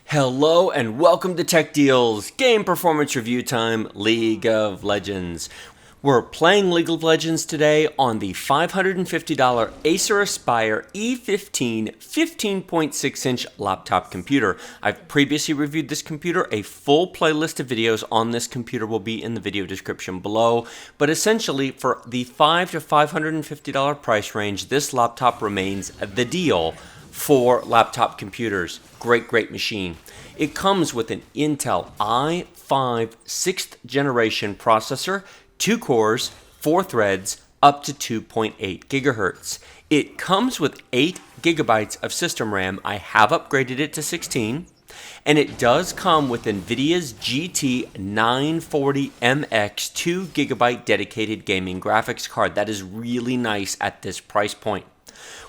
Hello and welcome to Tech Deals, game performance review time, League of Legends. We're playing League of Legends today on the $550 Acer Aspire E15 15.6-inch laptop computer. I've previously reviewed this computer. A full playlist of videos on this computer will be in the video description below. But essentially, for the $500 to $550 price range, this laptop remains the deal for laptop computers. Great machine. It comes with an Intel i5 6th generation processor, 2 cores, 4 threads, up to 2.8 gigahertz. It comes with 8 gigabytes of system RAM. I have upgraded it to 16. And it does come with NVIDIA's GT 940MX 2 gigabyte dedicated gaming graphics card. That is really nice at this price point.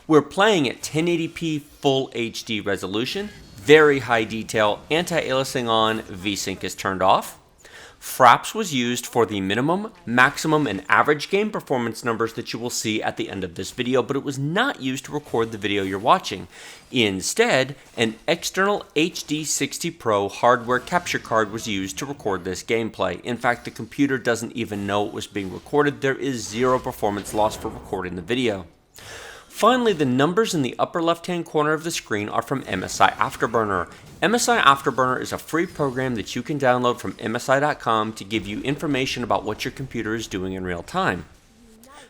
We're playing at 1080p full HD resolution, very high detail, anti-aliasing on, Vsync is turned off. Fraps was used for the minimum, maximum, and average game performance numbers that you will see at the end of this video, but it was not used to record the video you're watching. Instead, an external HD60 Pro hardware capture card was used to record this gameplay. In fact, the computer doesn't even know it was being recorded. There is zero performance loss for recording the video. Finally, the numbers in the upper left-hand corner of the screen are from Msi Afterburner. Msi Afterburner is a free program that you can download from MSI.com to give you information about what your computer is doing in real time.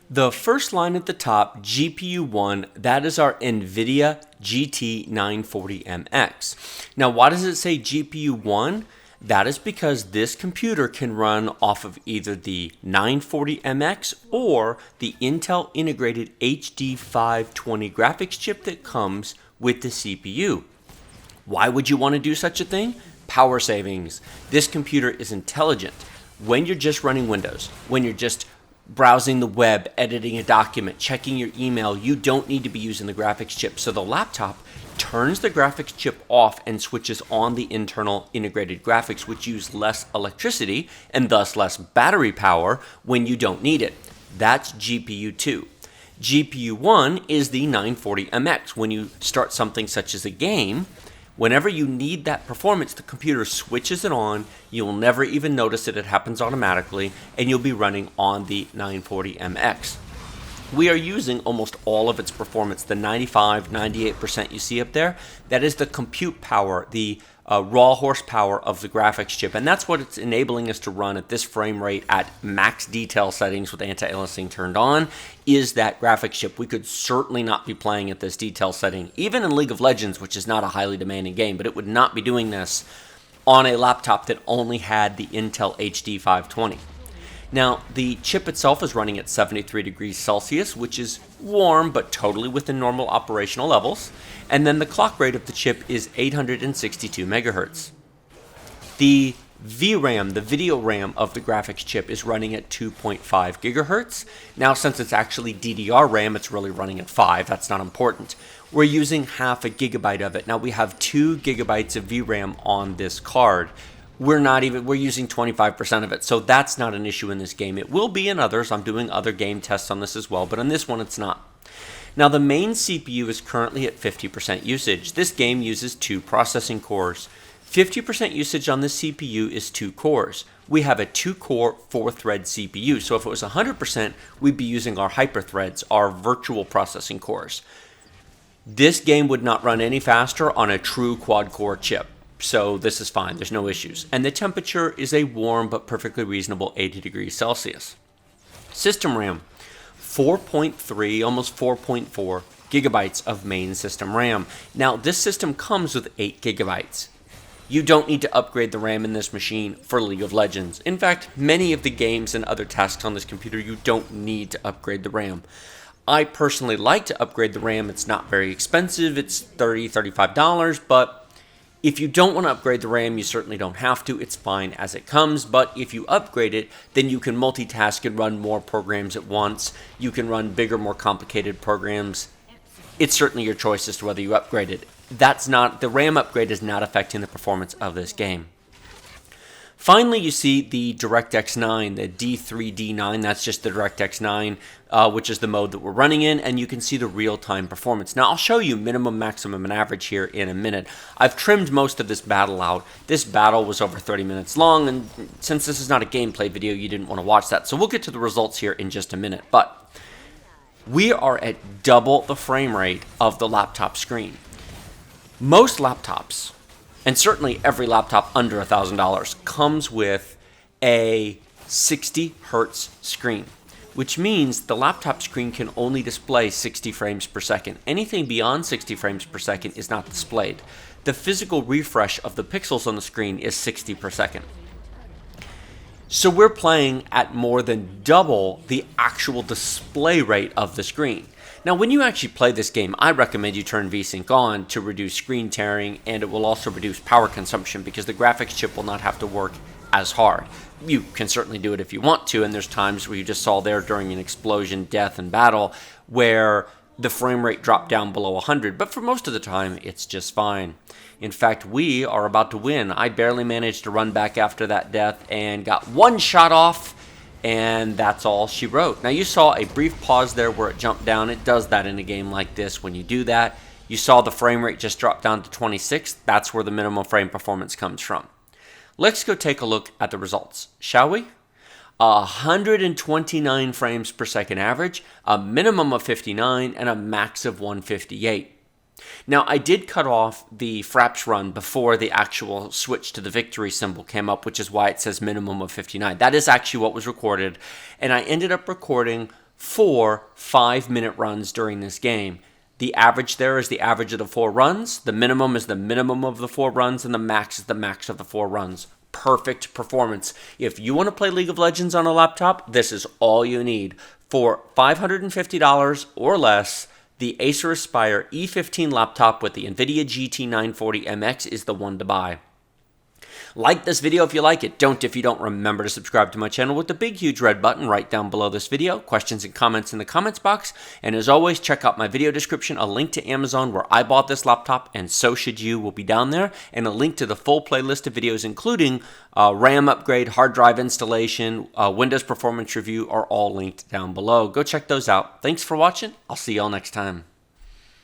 The first line at the top, GPU 1, that is our NVIDIA GT 940MX. Now, why does it say GPU 1? That is because this computer can run off of either the 940MX or the Intel integrated HD 520 graphics chip that comes with the CPU. Why would you want to do such a thing? Power savings. This computer is intelligent. When you're just running Windows, when you're just browsing the web, editing a document, checking your email, you don't need to be using the graphics chip. So the laptop turns the graphics chip off and switches on the internal integrated graphics, which use less electricity and thus less battery power when you don't need it. That's GPU 2. GPU 1 is the 940MX. When you start something such as a game, whenever you need that performance, the computer switches it on. You'll never even notice it. It happens automatically, and you'll be running on the 940MX. We are using almost all of its performance, the 95-98% you see up there. That is the compute power, the raw horsepower of the graphics chip, and that's what it's enabling us to run at this frame rate at max detail settings with anti-aliasing turned on, is that graphics chip. We could certainly not be playing at this detail setting, even in League of Legends, which is not a highly demanding game, but it would not be doing this on a laptop that only had the Intel HD 520. Now, the chip itself is running at 73 degrees Celsius, which is warm but totally within normal operational levels. And then the clock rate of the chip is 862 megahertz. The VRAM, the video RAM of the graphics chip, is running at 2.5 gigahertz. Now, since it's actually DDR RAM, it's really running at 5. That's not important. We're using half a gigabyte of it. Now, we have 2 gigabytes of VRAM on this card. We're using 25% of it, so that's not an issue in this game. It will be in others. I'm doing other game tests on this as well, but on this one it's not. Now, the main CPU is currently at 50% usage. This game uses 2 processing cores. 50% usage on this CPU is 2 cores. We have a 2-core, 4-thread CPU, so if it was 100%, we'd be using our hyperthreads, our virtual processing cores. This game would not run any faster on a true quad-core chip. So this is fine, there's no issues. And the temperature is a warm but perfectly reasonable 80 degrees Celsius. System RAM, 4.3, almost 4.4 gigabytes of main system RAM. Now, this system comes with 8 gigabytes. You don't need to upgrade the RAM in this machine for League of Legends. In fact, many of the games and other tasks on this computer, you don't need to upgrade the RAM. I personally like to upgrade the RAM. It's not very expensive. It's $30, $35, but if you don't want to upgrade the RAM, you certainly don't have to. It's fine as it comes, but if you upgrade it, then you can multitask and run more programs at once. You can run bigger, more complicated programs. It's certainly your choice as to whether you upgrade it. The RAM upgrade is not affecting the performance of this game. Finally, you see the DirectX 9, the D3D9. That's just the DirectX 9, which is the mode that we're running in, and you can see the real-time performance. Now, I'll show you minimum, maximum, and average here in a minute. I've trimmed most of this battle out. This battle was over 30 minutes long, and since this is not a gameplay video, you didn't want to watch that. So we'll get to the results here in just a minute. But we are at double the frame rate of the laptop screen. Most laptops, and certainly every laptop under $1,000, comes with a 60 hertz screen, which means the laptop screen can only display 60 frames per second. Anything beyond 60 frames per second is not displayed. The physical refresh of the pixels on the screen is 60 per second. So we're playing at more than double the actual display rate of the screen. Now, when you actually play this game, I recommend you turn Vsync on to reduce screen tearing, and it will also reduce power consumption because the graphics chip will not have to work as hard. You can certainly do it if you want to, and there's times where you just saw there during an explosion, death, and battle where the frame rate dropped down below 100, but for most of the time, it's just fine. In fact, we are about to win. I barely managed to run back after that death and got one shot off, and that's all she wrote. Now, you saw a brief pause there where it jumped down. It does that in a game like this when you do that. You saw the frame rate just drop down to 26. That's where the minimum frame performance comes from. Let's go take a look at the results, shall we? 129 frames per second average, a minimum of 59, and a max of 158. Now, I did cut off the Fraps run before the actual switch to the victory symbol came up, which is why it says minimum of 59. That is actually what was recorded, and I ended up recording 4 5-minute runs during this game. The average there is the average of the 4 runs, the minimum is the minimum of the 4 runs, and the max is the max of the 4 runs. Perfect performance. If you want to play League of Legends on a laptop, this is all you need. For $550 or less, the Acer Aspire E15 laptop with the NVIDIA GT 940MX is the one to buy. Like this video if you like it. Don't if you don't. Remember to subscribe to my channel with the big huge red button right down below this video. Questions and comments in the comments box. And as always, check out my video description. A link to Amazon where I bought this laptop, and so should you, will be down there. And a link to the full playlist of videos including RAM upgrade, hard drive installation, Windows performance review are all linked down below. Go check those out. Thanks for watching. I'll see y'all next time.